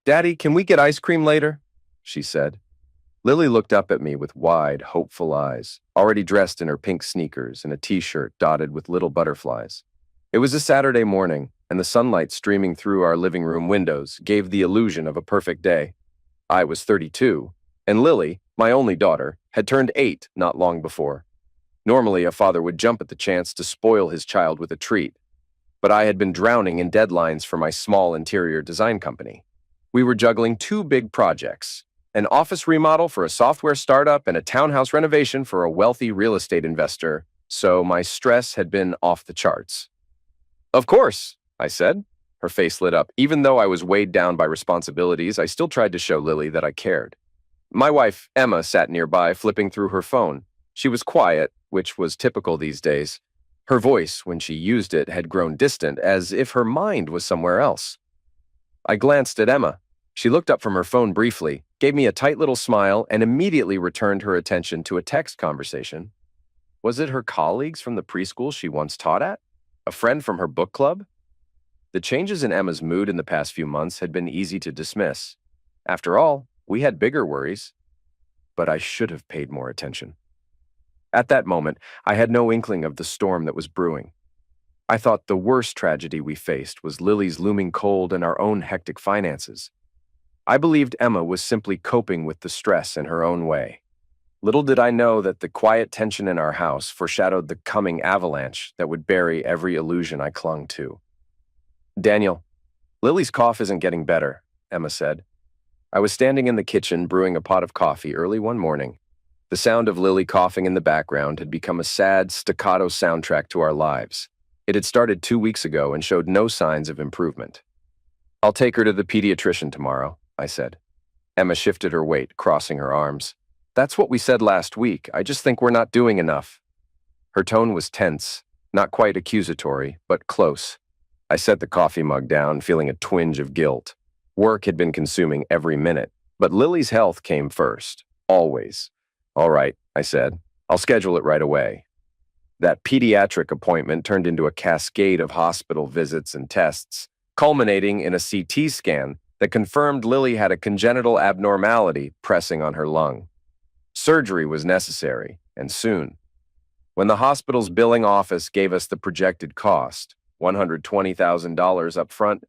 Daddy, can we get ice cream later? She said. Lily looked up at me with wide, hopeful eyes, already dressed in her pink sneakers and a t-shirt dotted with little butterflies. It was a Saturday morning, and the sunlight streaming through our living room windows gave the illusion of a perfect day. I was 32, and Lily, my only daughter, had turned 8 not long before. Normally, a father would jump at the chance to spoil his child with a treat, but I had been drowning in deadlines for my small interior design company. We were juggling two big projects: an office remodel for a software startup and a townhouse renovation for a wealthy real estate investor, so my stress had been off the charts. Of course, I said. Her face lit up. Even though I was weighed down by responsibilities, I still tried to show Lily that I cared. My wife, Emma, sat nearby, flipping through her phone. She was quiet, which was typical these days. Her voice, when she used it, had grown distant, as if her mind was somewhere else. I glanced at Emma. She looked up from her phone briefly, gave me a tight little smile, and immediately returned her attention to a text conversation. Was it her colleagues from the preschool she once taught at? A friend from her book club? The changes in Emma's mood in the past few months had been easy to dismiss. After all, we had bigger worries. But I should have paid more attention. At that moment, I had no inkling of the storm that was brewing. I thought the worst tragedy we faced was Lily's looming cold and our own hectic finances. I believed Emma was simply coping with the stress in her own way. Little did I know that the quiet tension in our house foreshadowed the coming avalanche that would bury every illusion I clung to. Daniel, Lily's cough isn't getting better, Emma said. I was standing in the kitchen brewing a pot of coffee early one morning. The sound of Lily coughing in the background had become a sad, staccato soundtrack to our lives. It had started 2 weeks ago and showed no signs of improvement. I'll take her to the pediatrician tomorrow, I said. Emma shifted her weight, crossing her arms. That's what we said last week. I just think we're not doing enough. Her tone was tense, not quite accusatory, but close. I set the coffee mug down, feeling a twinge of guilt. Work had been consuming every minute, but Lily's health came first, always. All right, I said. I'll schedule it right away. That pediatric appointment turned into a cascade of hospital visits and tests, culminating in a CT scan that confirmed Lily had a congenital abnormality pressing on her lung. Surgery was necessary, and soon. When the hospital's billing office gave us the projected cost, $120,000 up front,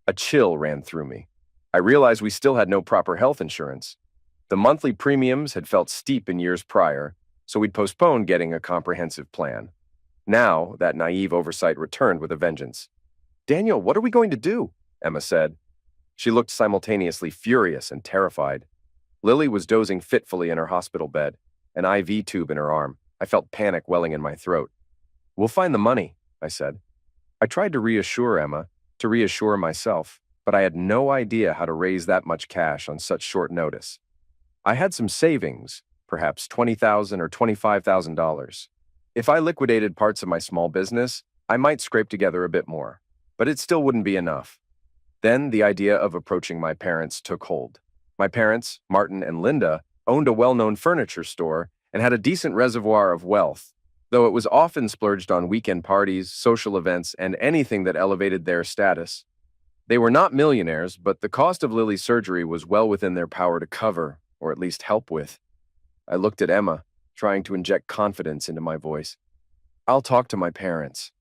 a chill ran through me. I realized we still had no proper health insurance. The monthly premiums had felt steep in years prior, so we'd postponed getting a comprehensive plan. Now, that naive oversight returned with a vengeance. Daniel, what are we going to do? Emma said. She looked simultaneously furious and terrified. Lily was dozing fitfully in her hospital bed, an IV tube in her arm. I felt panic welling in my throat. We'll find the money, I said. I tried to reassure Emma, to reassure myself, but I had no idea how to raise that much cash on such short notice. I had some savings, perhaps $20,000 or $25,000. If I liquidated parts of my small business, I might scrape together a bit more, but it still wouldn't be enough. Then the idea of approaching my parents took hold. My parents, Martin and Linda, owned a well-known furniture store and had a decent reservoir of wealth, though it was often splurged on weekend parties, social events, and anything that elevated their status. They were not millionaires, but the cost of Lily's surgery was well within their power to cover, or at least help with. I looked at Emma, trying to inject confidence into my voice. I'll talk to my parents.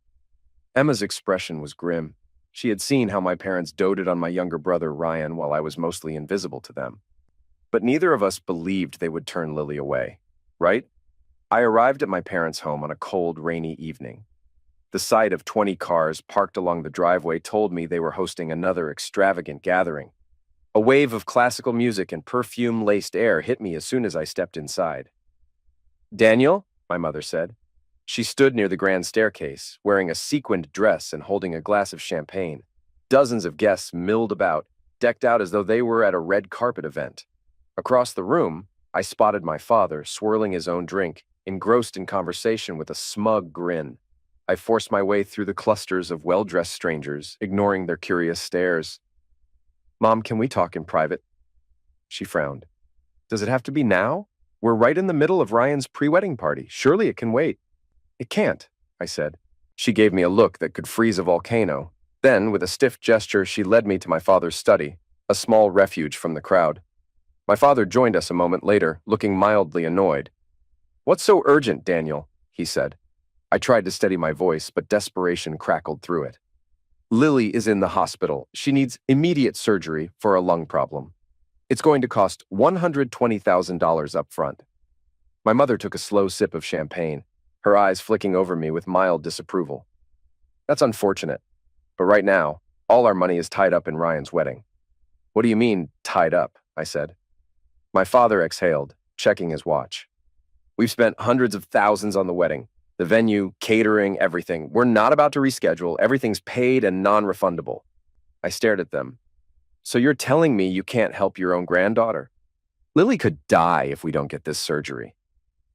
Emma's expression was grim. She had seen how my parents doted on my younger brother Ryan while I was mostly invisible to them. But neither of us believed they would turn Lily away, right? I arrived at my parents' home on a cold, rainy evening. The sight of 20 cars parked along the driveway told me they were hosting another extravagant gathering. A wave of classical music and perfume-laced air hit me as soon as I stepped inside. Daniel, my mother said. She stood near the grand staircase, wearing a sequined dress and holding a glass of champagne. Dozens of guests milled about, decked out as though they were at a red carpet event. Across the room, I spotted my father swirling his own drink, engrossed in conversation with a smug grin. I forced my way through the clusters of well-dressed strangers, ignoring their curious stares. Mom, can we talk in private? She frowned. Does it have to be now? We're right in the middle of Ryan's pre-wedding party. Surely it can wait. It can't, I said. She gave me a look that could freeze a volcano. Then, with a stiff gesture, she led me to my father's study. a small refuge from the crowd. My father joined us a moment later, looking mildly annoyed. "What's so urgent, Daniel?" he said. I tried to steady my voice, but desperation crackled through it. "Lily is in the hospital. She needs immediate surgery for a lung problem. It's going to cost $120,000 up front." My mother took a slow sip of champagne, her eyes flicking over me with mild disapproval. "That's unfortunate, but right now, all our money is tied up in Ryan's wedding." "What do you mean, tied up?" I said. My father exhaled, checking his watch. "We've spent hundreds of thousands on the wedding. The venue, catering, everything. We're not about to reschedule. Everything's paid and non-refundable." I stared at them. "So you're telling me you can't help your own granddaughter? Lily could die if we don't get this surgery."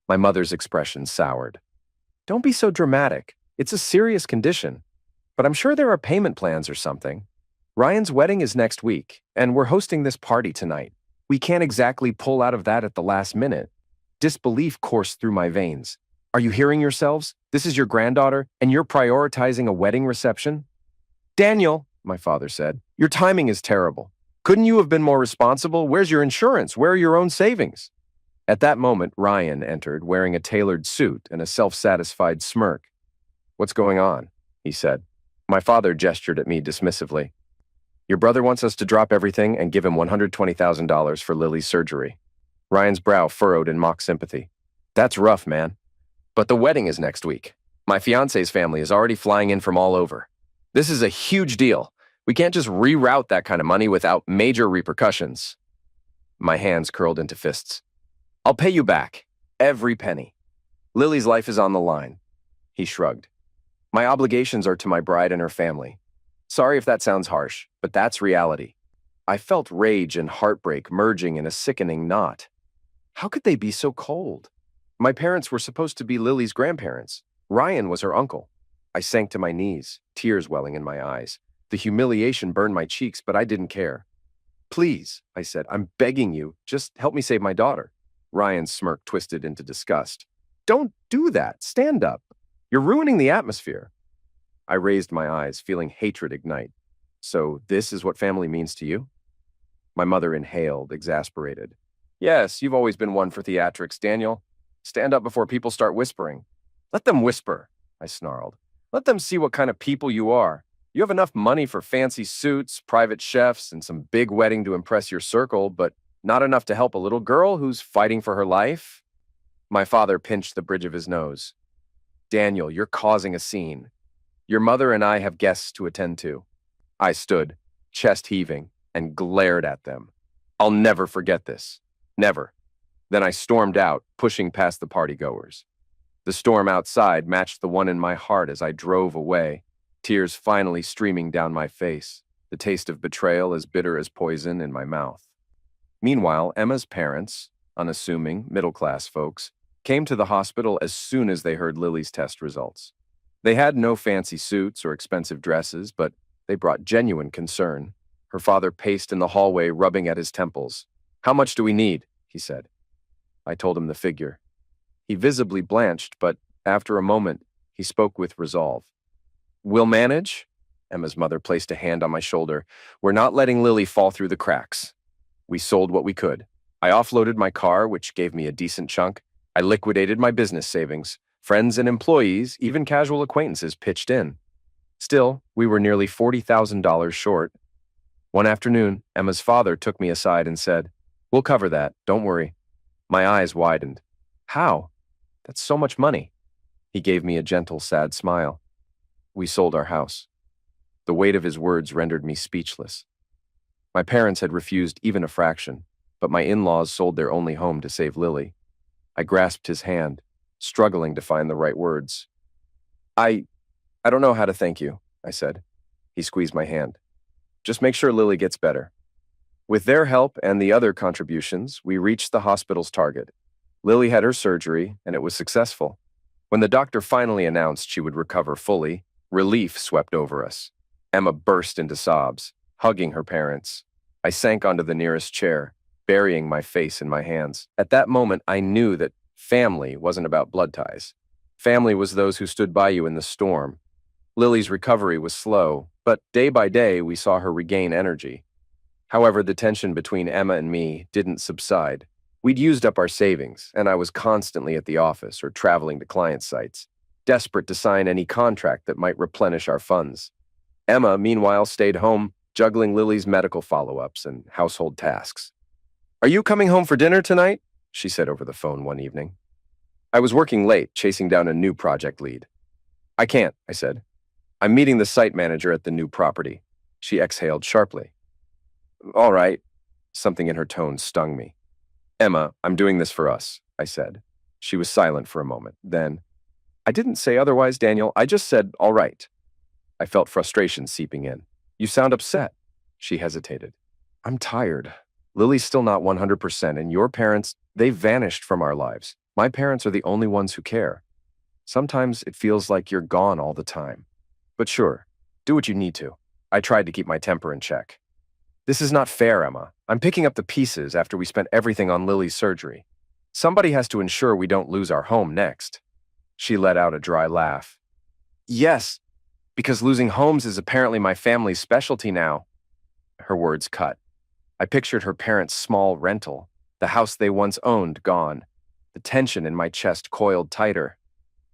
My mother's expression soured. "Don't be so dramatic. It's a serious condition. But I'm sure there are payment plans or something. Ryan's wedding is next week, and we're hosting this party tonight. We can't exactly pull out of that at the last minute." Disbelief coursed through my veins. "Are you hearing yourselves? This is your granddaughter, and you're prioritizing a wedding reception?" "Daniel," my father said, "your timing is terrible. Couldn't you have been more responsible? Where's your insurance? Where are your own savings?" At that moment, Ryan entered, wearing a tailored suit and a self-satisfied smirk. "What's going on?" he said. My father gestured at me dismissively. "Your brother wants us to drop everything and give him $120,000 for Lily's surgery." Ryan's brow furrowed in mock sympathy. "That's rough, man. But the wedding is next week. My fiance's family is already flying in from all over. This is a huge deal. We can't just reroute that kind of money without major repercussions." My hands curled into fists. "I'll pay you back. Every penny. Lily's life is on the line." He shrugged. "My obligations are to my bride and her family. Sorry if that sounds harsh, but that's reality." I felt rage and heartbreak merging in a sickening knot. How could they be so cold? My parents were supposed to be Lily's grandparents. Ryan was her uncle. I sank to my knees, tears welling in my eyes. The humiliation burned my cheeks, but I didn't care. "Please," I said, "I'm begging you, just help me save my daughter." Ryan's smirk twisted into disgust. "Don't do that. Stand up. You're ruining the atmosphere." I raised my eyes, feeling hatred ignite. "So this is what family means to you?" My mother inhaled, exasperated. "Yes, you've always been one for theatrics, Daniel. Stand up before people start whispering." "Let them whisper," I snarled. "Let them see what kind of people you are. You have enough money for fancy suits, private chefs, and some big wedding to impress your circle, but not enough to help a little girl who's fighting for her life?" My father pinched the bridge of his nose. "Daniel, you're causing a scene. Your mother and I have guests to attend to." I stood, chest heaving, and glared at them. "I'll never forget this. Never." Then I stormed out, pushing past the partygoers. The storm outside matched the one in my heart as I drove away, tears finally streaming down my face, the taste of betrayal as bitter as poison in my mouth. Meanwhile, Emma's parents, unassuming, middle-class folks, came to the hospital as soon as they heard Lily's test results. They had no fancy suits or expensive dresses, but they brought genuine concern. Her father paced in the hallway, rubbing at his temples. "How much do we need?" he said. I told him the figure. He visibly blanched, but after a moment, he spoke with resolve. "We'll manage." Emma's mother placed a hand on my shoulder. "We're not letting Lily fall through the cracks." We sold what we could. I offloaded my car, which gave me a decent chunk. I liquidated my business savings. Friends and employees, even casual acquaintances, pitched in. Still, we were nearly $40,000 short. One afternoon, Emma's father took me aside and said, "We'll cover that, don't worry." My eyes widened. "How? That's so much money." He gave me a gentle, sad smile. "We sold our house." The weight of his words rendered me speechless. My parents had refused even a fraction, but my in-laws sold their only home to save Lily. I grasped his hand, struggling to find the right words. I don't know how to thank you," I said. He squeezed my hand. "Just make sure Lily gets better." With their help and the other contributions, we reached the hospital's target. Lily had her surgery, and it was successful. When the doctor finally announced she would recover fully, relief swept over us. Emma burst into sobs, hugging her parents. I sank onto the nearest chair, burying my face in my hands. At that moment, I knew that family wasn't about blood ties. Family was those who stood by you in the storm. Lily's recovery was slow, but day by day we saw her regain energy. However, the tension between Emma and me didn't subside. We'd used up our savings, and I was constantly at the office or traveling to client sites, desperate to sign any contract that might replenish our funds. Emma, meanwhile, stayed home, juggling Lily's medical follow-ups and household tasks. "Are you coming home for dinner tonight?" she said over the phone one evening. I was working late, chasing down a new project lead. "I can't," I said. "I'm meeting the site manager at the new property." She exhaled sharply. "All right." Something in her tone stung me. "Emma, I'm doing this for us," I said. She was silent for a moment. Then, "I didn't say otherwise, Daniel. I just said, all right." I felt frustration seeping in. "You sound upset." She hesitated. "I'm tired. Lily's still not 100%, and your parents, they've vanished from our lives. My parents are the only ones who care. Sometimes it feels like you're gone all the time. But sure, do what you need to." I tried to keep my temper in check. "This is not fair, Emma. I'm picking up the pieces after we spent everything on Lily's surgery. Somebody has to ensure we don't lose our home next." She let out a dry laugh. "Yes, because losing homes is apparently my family's specialty now." Her words cut. I pictured her parents' small rental, the house they once owned gone. The tension in my chest coiled tighter.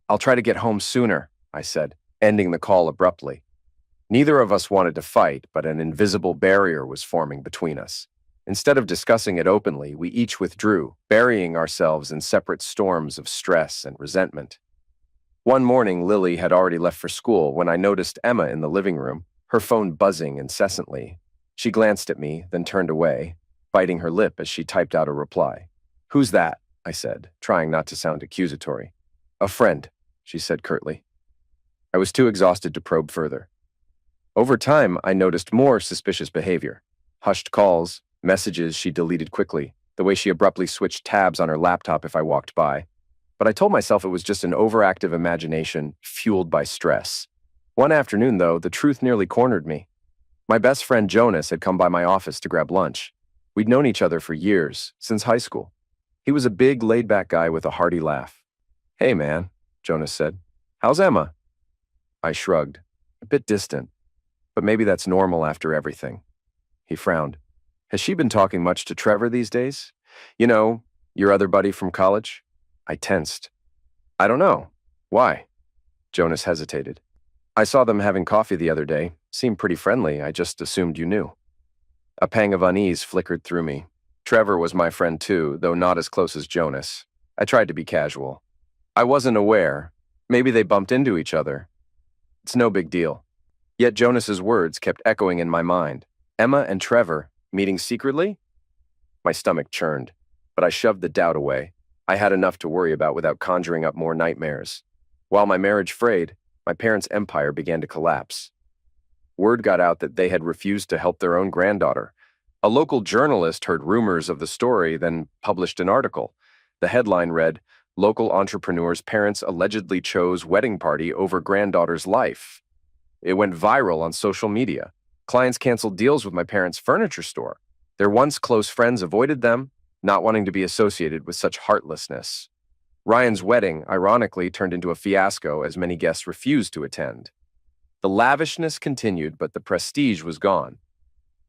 "I'll try to get home sooner," I said, ending the call abruptly. Neither of us wanted to fight, but an invisible barrier was forming between us. Instead of discussing it openly, we each withdrew, burying ourselves in separate storms of stress and resentment. One morning, Lily had already left for school when I noticed Emma in the living room, her phone buzzing incessantly. She glanced at me, then turned away, biting her lip as she typed out a reply. "Who's that?" I said, trying not to sound accusatory. "A friend," she said curtly. I was too exhausted to probe further. Over time, I noticed more suspicious behavior. Hushed calls, messages she deleted quickly, the way she abruptly switched tabs on her laptop if I walked by. But I told myself it was just an overactive imagination fueled by stress. One afternoon, though, the truth nearly cornered me. My best friend Jonas had come by my office to grab lunch. We'd known each other for years, since high school. He was a big, laid-back guy with a hearty laugh. "Hey, man," Jonas said. "How's Emma?" I shrugged, a bit distant. But maybe that's normal after everything. He frowned. "Has she been talking much to Trevor these days? You know, your other buddy from college?" I tensed. "I don't know. Why?" Jonas hesitated. "I saw them having coffee the other day. Seemed pretty friendly. I just assumed you knew." A pang of unease flickered through me. Trevor was my friend too, though not as close as Jonas. I tried to be casual. I wasn't aware. Maybe they bumped into each other. It's no big deal. Yet Jonas's words kept echoing in my mind. Emma and Trevor meeting secretly? My stomach churned, but I shoved the doubt away. I had enough to worry about without conjuring up more nightmares. While my marriage frayed, my parents' empire began to collapse. Word got out that they had refused to help their own granddaughter. A local journalist heard rumors of the story, then published an article. The headline read, "Local entrepreneur's parents allegedly chose wedding party over granddaughter's life." It went viral on social media. Clients canceled deals with my parents' furniture store. Their once close friends avoided them, not wanting to be associated with such heartlessness. Ryan's wedding, ironically, turned into a fiasco as many guests refused to attend. The lavishness continued, but the prestige was gone.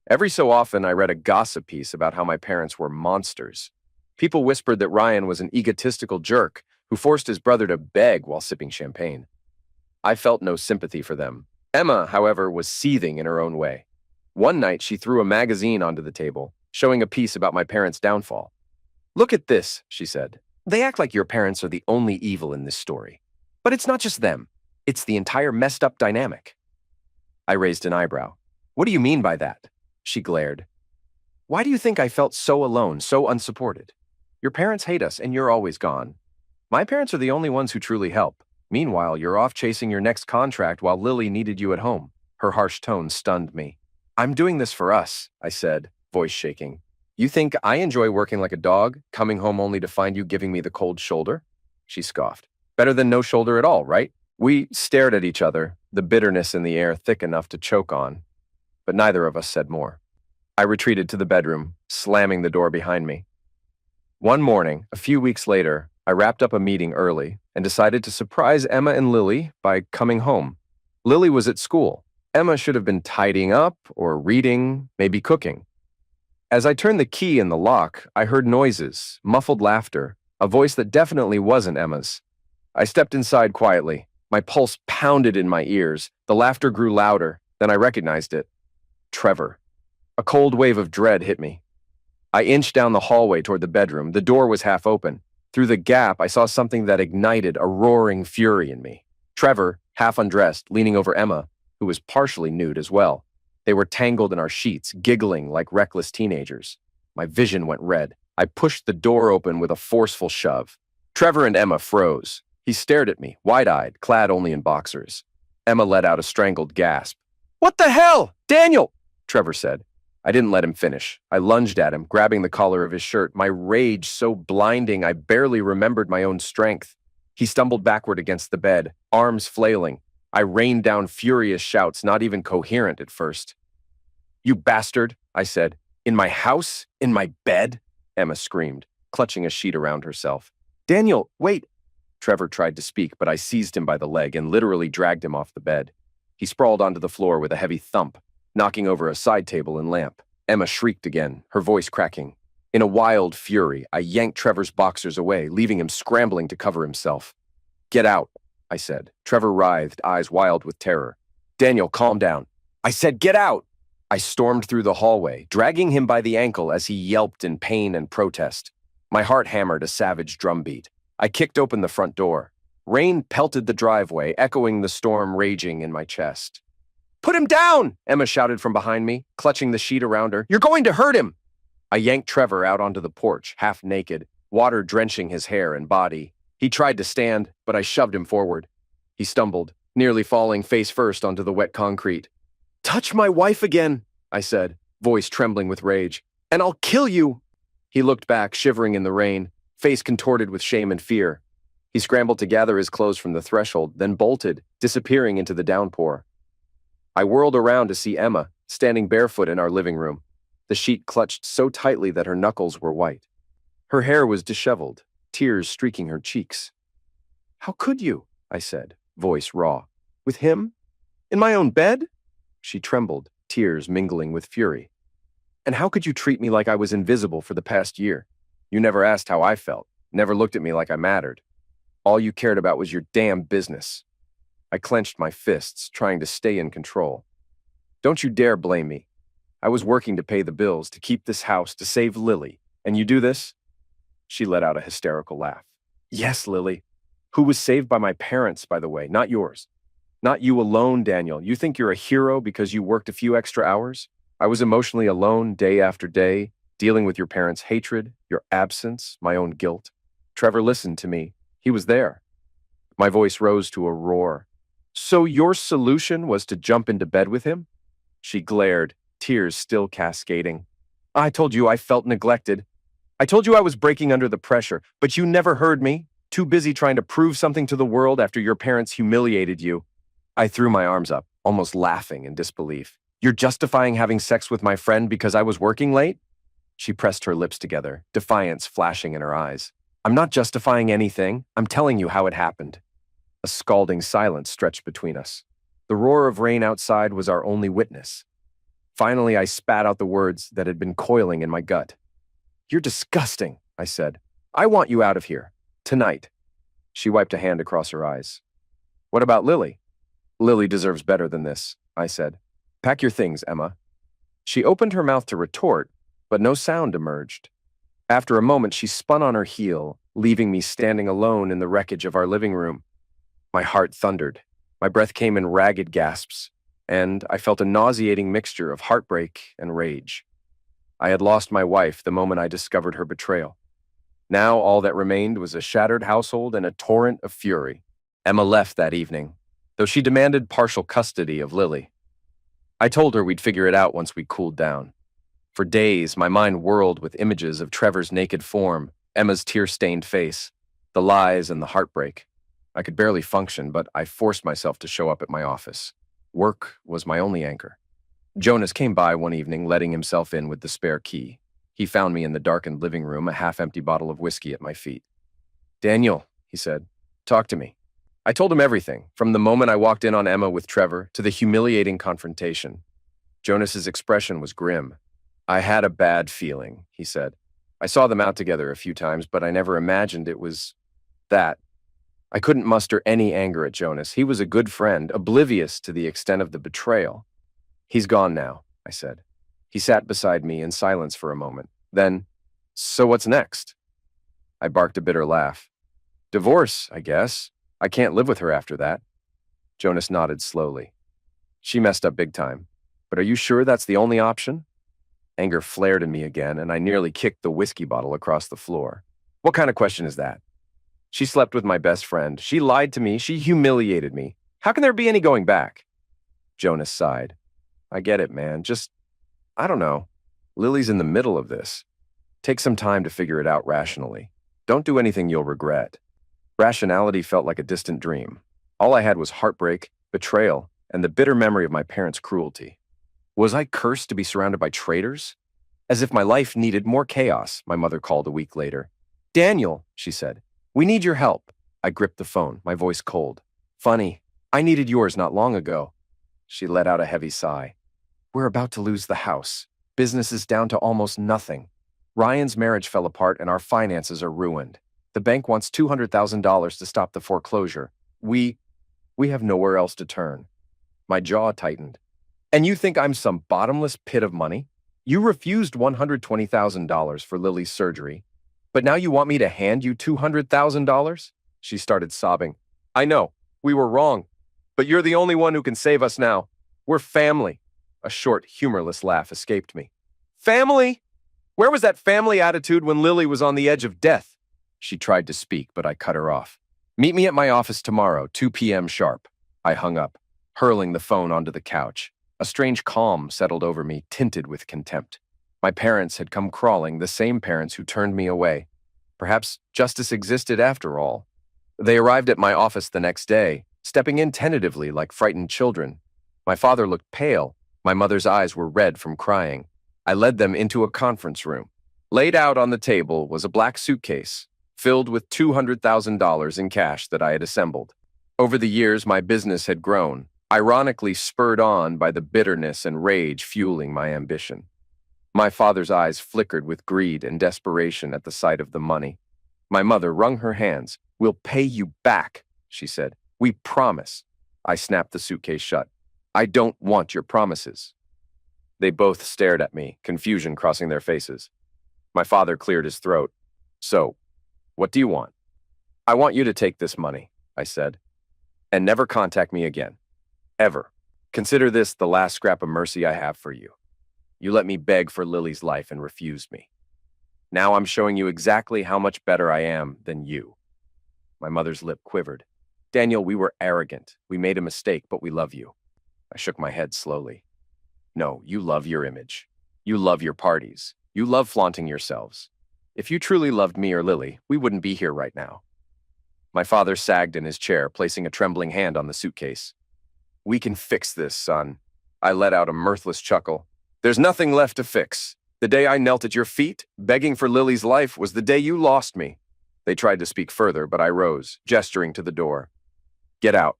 Every so often, I read a gossip piece about how my parents were monsters. People whispered that Ryan was an egotistical jerk who forced his brother to beg while sipping champagne. I felt no sympathy for them. Emma, however, was seething in her own way. One night, she threw a magazine onto the table, showing a piece about my parents' downfall. "Look at this," she said. "They act like your parents are the only evil in this story. But it's not just them. It's the entire messed up dynamic." I raised an eyebrow. "What do you mean by that?" She glared. "Why do you think I felt so alone, so unsupported? Your parents hate us, and you're always gone. My parents are the only ones who truly help. Meanwhile, you're off chasing your next contract while Lily needed you at home." Her harsh tone stunned me. "I'm doing this for us," I said, voice shaking. "You think I enjoy working like a dog, coming home only to find you giving me the cold shoulder?" She scoffed. "Better than no shoulder at all, right?" We stared at each other, the bitterness in the air thick enough to choke on. But neither of us said more. I retreated to the bedroom, slamming the door behind me. One morning, a few weeks later, I wrapped up a meeting early and decided to surprise Emma and Lily by coming home. Lily was at school. Emma should have been tidying up or reading, maybe cooking. As I turned the key in the lock, I heard noises, muffled laughter, a voice that definitely wasn't Emma's. I stepped inside quietly. My pulse pounded in my ears. The laughter grew louder. Then I recognized it. Trevor. A cold wave of dread hit me. I inched down the hallway toward the bedroom. The door was half open. Through the gap, I saw something that ignited a roaring fury in me. Trevor, half undressed, leaning over Emma, who was partially nude as well. They were tangled in our sheets, giggling like reckless teenagers. My vision went red. I pushed the door open with a forceful shove. Trevor and Emma froze. He stared at me, wide-eyed, clad only in boxers. Emma let out a strangled gasp. "What the hell? Daniel!" Trevor said. I didn't let him finish. I lunged at him, grabbing the collar of his shirt, my rage so blinding I barely remembered my own strength. He stumbled backward against the bed, arms flailing. I rained down furious shouts, not even coherent at first. "You bastard," I said. "In my house? In my bed?" Emma screamed, clutching a sheet around herself. "Daniel, wait." Trevor tried to speak, but I seized him by the leg and literally dragged him off the bed. He sprawled onto the floor with a heavy thump, knocking over a side table and lamp. Emma shrieked again, her voice cracking. In a wild fury, I yanked Trevor's boxers away, leaving him scrambling to cover himself. "Get out," I said. Trevor writhed, eyes wild with terror. "Daniel, calm down." I said, "Get out!" I stormed through the hallway, dragging him by the ankle as he yelped in pain and protest. My heart hammered a savage drumbeat. I kicked open the front door. Rain pelted the driveway, echoing the storm raging in my chest. "Put him down!" Emma shouted from behind me, clutching the sheet around her. "You're going to hurt him!" I yanked Trevor out onto the porch, half naked, water drenching his hair and body. He tried to stand, but I shoved him forward. He stumbled, nearly falling face first onto the wet concrete. "Touch my wife again," I said, voice trembling with rage, "and I'll kill you." He looked back, shivering in the rain, face contorted with shame and fear. He scrambled to gather his clothes from the threshold, then bolted, disappearing into the downpour. I whirled around to see Emma, standing barefoot in our living room, the sheet clutched so tightly that her knuckles were white. Her hair was disheveled, tears streaking her cheeks. "How could you?" I said, voice raw. "With him? In my own bed?" She trembled, tears mingling with fury. "And how could you treat me like I was invisible for the past year? You never asked how I felt, never looked at me like I mattered. All you cared about was your damn business." I clenched my fists, trying to stay in control. "Don't you dare blame me. I was working to pay the bills, to keep this house, to save Lily. And you do this?" She let out a hysterical laugh. "Yes, Lily. Who was saved by my parents, by the way, not yours. Not you alone, Daniel. You think you're a hero because you worked a few extra hours? I was emotionally alone day after day, dealing with your parents' hatred, your absence, my own guilt. Trevor listened to me. He was there." My voice rose to a roar. "So your solution was to jump into bed with him?" She glared, tears still cascading. "I told you I felt neglected. I told you I was breaking under the pressure, but you never heard me, too busy trying to prove something to the world after your parents humiliated you." I threw my arms up, almost laughing in disbelief. "You're justifying having sex with my friend because I was working late?" She pressed her lips together, defiance flashing in her eyes. "I'm not justifying anything. I'm telling you how it happened." A scalding silence stretched between us. The roar of rain outside was our only witness. Finally, I spat out the words that had been coiling in my gut. "You're disgusting," I said. "I want you out of here. Tonight." She wiped a hand across her eyes. "What about Lily?" "Lily deserves better than this," I said. "Pack your things, Emma." She opened her mouth to retort, but no sound emerged. After a moment, she spun on her heel, leaving me standing alone in the wreckage of our living room. My heart thundered. My breath came in ragged gasps, and I felt a nauseating mixture of heartbreak and rage. I had lost my wife the moment I discovered her betrayal. Now all that remained was a shattered household and a torrent of fury. Emma left that evening, though she demanded partial custody of Lily. I told her we'd figure it out once we cooled down. For days, my mind whirled with images of Trevor's naked form, Emma's tear-stained face, the lies and the heartbreak. I could barely function, but I forced myself to show up at my office. Work was my only anchor. Jonas came by one evening, letting himself in with the spare key. He found me in the darkened living room, a half-empty bottle of whiskey at my feet. "Daniel," he said, "talk to me." I told him everything, from the moment I walked in on Emma with Trevor to the humiliating confrontation. Jonas's expression was grim. I had a bad feeling, he said. I saw them out together a few times, but I never imagined it was that. I couldn't muster any anger at Jonas. He was a good friend, oblivious to the extent of the betrayal. He's gone now, I said. He sat beside me in silence for a moment. Then, so what's next? I barked a bitter laugh. Divorce, I guess. I can't live with her after that. Jonas nodded slowly. She messed up big time. But are you sure that's the only option? Anger flared in me again, and I nearly kicked the whiskey bottle across the floor. What kind of question is that? She slept with my best friend. She lied to me. She humiliated me. How can there be any going back? Jonas sighed. I get it, man. I don't know. Lily's in the middle of this. Take some time to figure it out rationally. Don't do anything you'll regret. Rationality felt like a distant dream. All I had was heartbreak, betrayal, and the bitter memory of my parents' cruelty. Was I cursed to be surrounded by traitors? As if my life needed more chaos, my mother called a week later. Daniel, she said, we need your help. I gripped the phone, my voice cold. Funny, I needed yours not long ago. She let out a heavy sigh. We're about to lose the house. Business is down to almost nothing. Ryan's marriage fell apart and our finances are ruined. The bank wants $200,000 to stop the foreclosure. We have nowhere else to turn. My jaw tightened. And you think I'm some bottomless pit of money? You refused $120,000 for Lily's surgery, but now you want me to hand you $200,000? She started sobbing. I know, we were wrong, but you're the only one who can save us now. We're family. A short, humorless laugh escaped me. Family? Where was that family attitude when Lily was on the edge of death? She tried to speak, but I cut her off. Meet me at my office tomorrow, 2 p.m. sharp. I hung up, hurling the phone onto the couch. A strange calm settled over me, tinted with contempt. My parents had come crawling, the same parents who turned me away. Perhaps justice existed after all. They arrived at my office the next day, stepping in tentatively like frightened children. My father looked pale. My mother's eyes were red from crying. I led them into a conference room. Laid out on the table was a black suitcase, filled with $200,000 in cash that I had assembled. Over the years, my business had grown, ironically spurred on by the bitterness and rage fueling my ambition. My father's eyes flickered with greed and desperation at the sight of the money. My mother wrung her hands. We'll pay you back, she said. We promise. I snapped the suitcase shut. I don't want your promises. They both stared at me, confusion crossing their faces. My father cleared his throat. So, what do you want? I want you to take this money, I said, and never contact me again. Ever. Consider this the last scrap of mercy I have for you. You let me beg for Lily's life and refused me. Now I'm showing you exactly how much better I am than you. My mother's lip quivered. Daniel, we were arrogant. We made a mistake, but we love you. I shook my head slowly. No, you love your image. You love your parties. You love flaunting yourselves. If you truly loved me or Lily, we wouldn't be here right now. My father sagged in his chair, placing a trembling hand on the suitcase. We can fix this, son. I let out a mirthless chuckle. There's nothing left to fix. The day I knelt at your feet, begging for Lily's life, was the day you lost me. They tried to speak further, but I rose, gesturing to the door. Get out.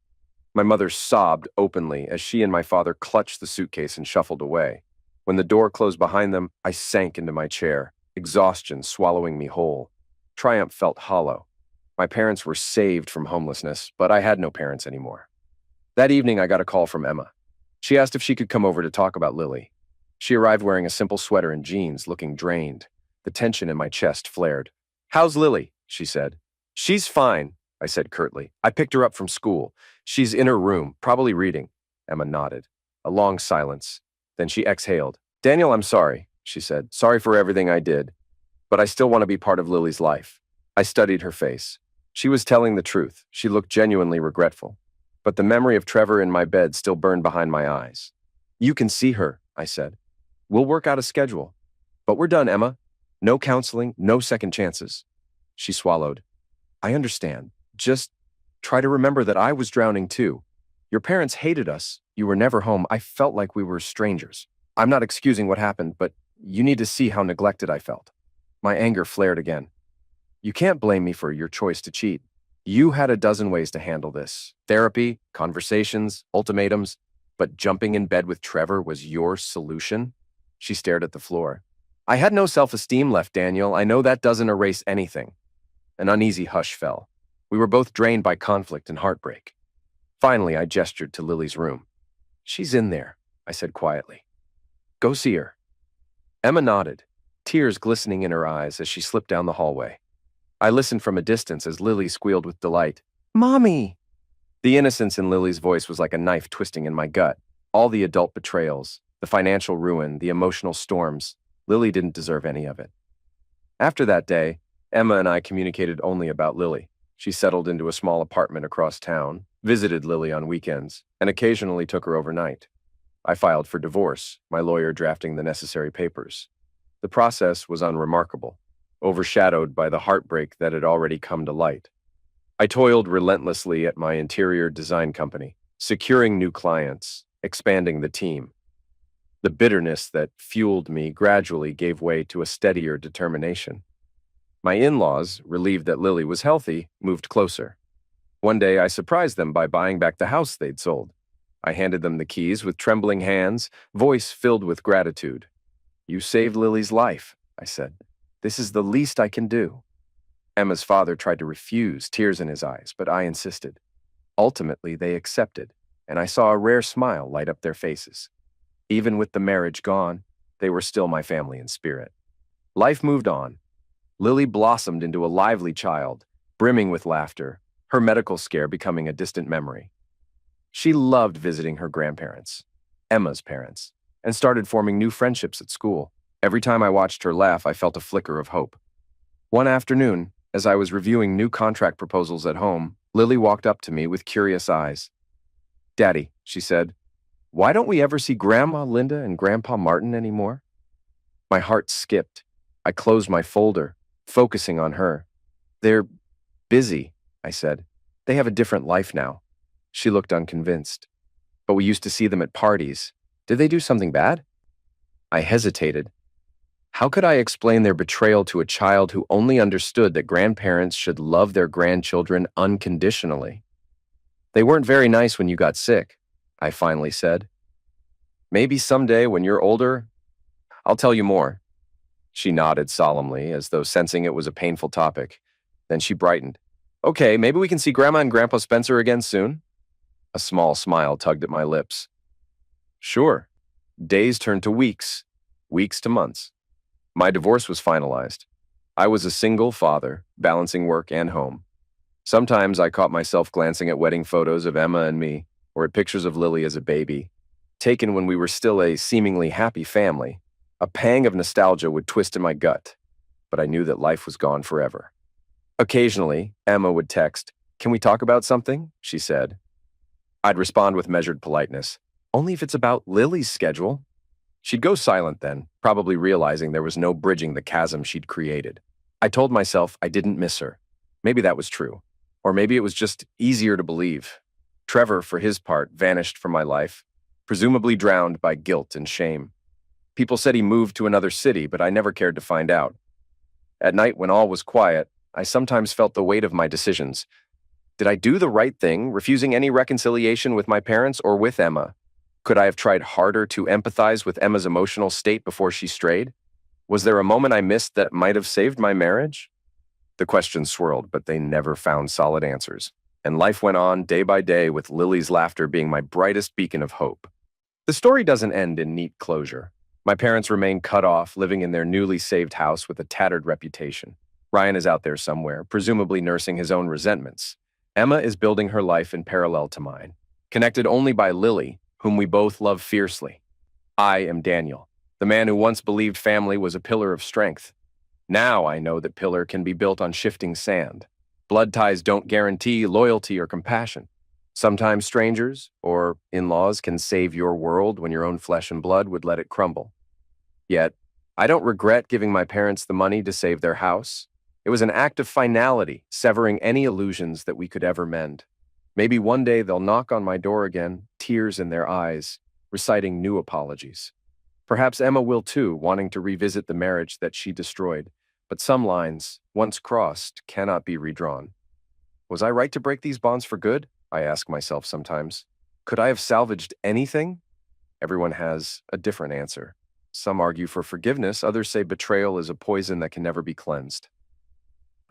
My mother sobbed openly as she and my father clutched the suitcase and shuffled away. When the door closed behind them, I sank into my chair, exhaustion swallowing me whole. Triumph felt hollow. My parents were saved from homelessness, but I had no parents anymore. That evening, I got a call from Emma. She asked if she could come over to talk about Lily. She arrived wearing a simple sweater and jeans, looking drained. The tension in my chest flared. How's Lily? She said. She's fine, I said curtly. I picked her up from school. She's in her room, probably reading. Emma nodded. A long silence. Then she exhaled. Daniel, I'm sorry, she said. Sorry for everything I did. But I still want to be part of Lily's life. I studied her face. She was telling the truth. She looked genuinely regretful. But the memory of Trevor in my bed still burned behind my eyes. You can see her, I said. We'll work out a schedule. But we're done, Emma. No counseling, no second chances. She swallowed. I understand. Just try to remember that I was drowning too. Your parents hated us. You were never home. I felt like we were strangers. I'm not excusing what happened, but you need to see how neglected I felt. My anger flared again. You can't blame me for your choice to cheat. You had a dozen ways to handle this. Therapy, conversations, ultimatums, but jumping in bed with Trevor was your solution? She stared at the floor. I had no self-esteem left, Daniel. I know that doesn't erase anything. An uneasy hush fell. We were both drained by conflict and heartbreak. Finally, I gestured to Lily's room. She's in there, I said quietly. Go see her. Emma nodded, tears glistening in her eyes as she slipped down the hallway. I listened from a distance as Lily squealed with delight. Mommy! The innocence in Lily's voice was like a knife twisting in my gut. All the adult betrayals, the financial ruin, the emotional storms. Lily didn't deserve any of it. After that day, Emma and I communicated only about Lily. She settled into a small apartment across town, visited Lily on weekends, and occasionally took her overnight. I filed for divorce, my lawyer drafting the necessary papers. The process was unremarkable, overshadowed by the heartbreak that had already come to light. I toiled relentlessly at my interior design company, securing new clients, expanding the team. The bitterness that fueled me gradually gave way to a steadier determination. My in-laws, relieved that Lily was healthy, moved closer. One day, I surprised them by buying back the house they'd sold. I handed them the keys with trembling hands, voice filled with gratitude. You saved Lily's life, I said. This is the least I can do. Emma's father tried to refuse, tears in his eyes, but I insisted. Ultimately, they accepted, and I saw a rare smile light up their faces. Even with the marriage gone, they were still my family in spirit. Life moved on. Lily blossomed into a lively child, brimming with laughter, her medical scare becoming a distant memory. She loved visiting her grandparents, Emma's parents, and started forming new friendships at school. Every time I watched her laugh, I felt a flicker of hope. One afternoon, as I was reviewing new contract proposals at home, Lily walked up to me with curious eyes. Daddy, she said, why don't we ever see Grandma Linda and Grandpa Martin anymore? My heart skipped. I closed my folder, focusing on her. They're busy, I said. They have a different life now. She looked unconvinced. But we used to see them at parties. Did they do something bad? I hesitated. How could I explain their betrayal to a child who only understood that grandparents should love their grandchildren unconditionally? They weren't very nice when you got sick, I finally said. Maybe someday when you're older, I'll tell you more. She nodded solemnly, as though sensing it was a painful topic. Then she brightened. Okay, maybe we can see Grandma and Grandpa Spencer again soon? A small smile tugged at my lips. Sure. Days turned to weeks, weeks to months. My divorce was finalized. I was a single father, balancing work and home. Sometimes I caught myself glancing at wedding photos of Emma and me, or at pictures of Lily as a baby, taken when we were still a seemingly happy family. A pang of nostalgia would twist in my gut, but I knew that life was gone forever. Occasionally, Emma would text, "Can we talk about something?" she said. I'd respond with measured politeness, "Only if it's about Lily's schedule." She'd go silent then, probably realizing there was no bridging the chasm she'd created. I told myself I didn't miss her. Maybe that was true. Or maybe it was just easier to believe. Trevor, for his part, vanished from my life, presumably drowned by guilt and shame. People said he moved to another city, but I never cared to find out. At night, when all was quiet, I sometimes felt the weight of my decisions. Did I do the right thing, refusing any reconciliation with my parents or with Emma? Could I have tried harder to empathize with Emma's emotional state before she strayed? Was there a moment I missed that might have saved my marriage? The questions swirled, but they never found solid answers. And life went on day by day with Lily's laughter being my brightest beacon of hope. The story doesn't end in neat closure. My parents remain cut off, living in their newly saved house with a tattered reputation. Ryan is out there somewhere, presumably nursing his own resentments. Emma is building her life in parallel to mine, connected only by Lily, whom we both love fiercely. I am Daniel, the man who once believed family was a pillar of strength. Now I know that pillar can be built on shifting sand. Blood ties don't guarantee loyalty or compassion. Sometimes strangers, or in-laws, can save your world when your own flesh and blood would let it crumble. Yet, I don't regret giving my parents the money to save their house. It was an act of finality, severing any illusions that we could ever mend. Maybe one day they'll knock on my door again, tears in their eyes, reciting new apologies. Perhaps Emma will too, wanting to revisit the marriage that she destroyed. But some lines, once crossed, cannot be redrawn. Was I right to break these bonds for good? I ask myself sometimes. Could I have salvaged anything? Everyone has a different answer. Some argue for forgiveness, others say betrayal is a poison that can never be cleansed.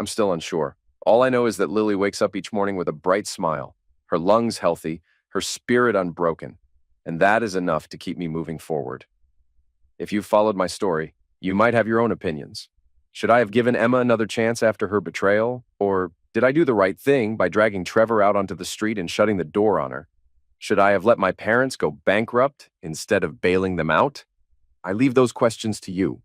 I'm still unsure. All I know is that Lily wakes up each morning with a bright smile, her lungs healthy, her spirit unbroken, and that is enough to keep me moving forward. If you've followed my story, you might have your own opinions. Should I have given Emma another chance after her betrayal? Or did I do the right thing by dragging Trevor out onto the street and shutting the door on her? Should I have let my parents go bankrupt instead of bailing them out? I leave those questions to you.